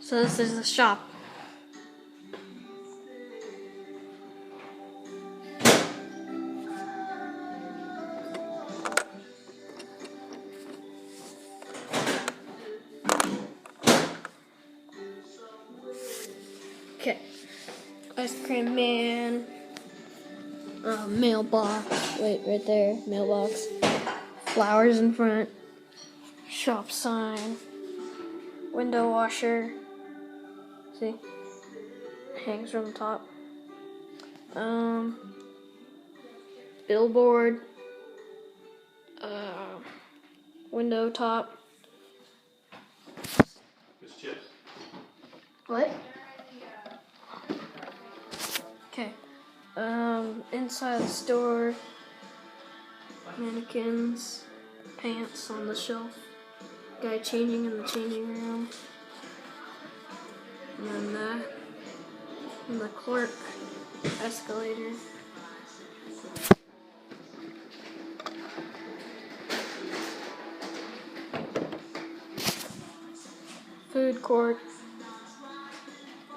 So this is the shop. Okay. Ice cream man. Mailbox. Wait, right there. Mailbox. Flowers in front. Shop sign. Window washer. See? Hangs from the top. Billboard. Window top. It's chips. What? Okay. Inside the store. Mannequins. Pants on the shelf. Guy changing in the changing room. And then the clerk. Escalator. Food court.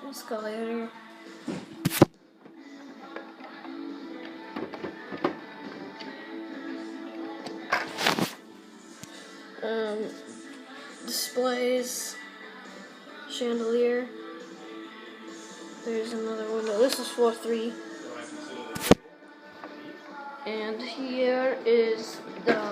Escalator. Displays. Chandelier. There's another window. This is floor 3. And here is the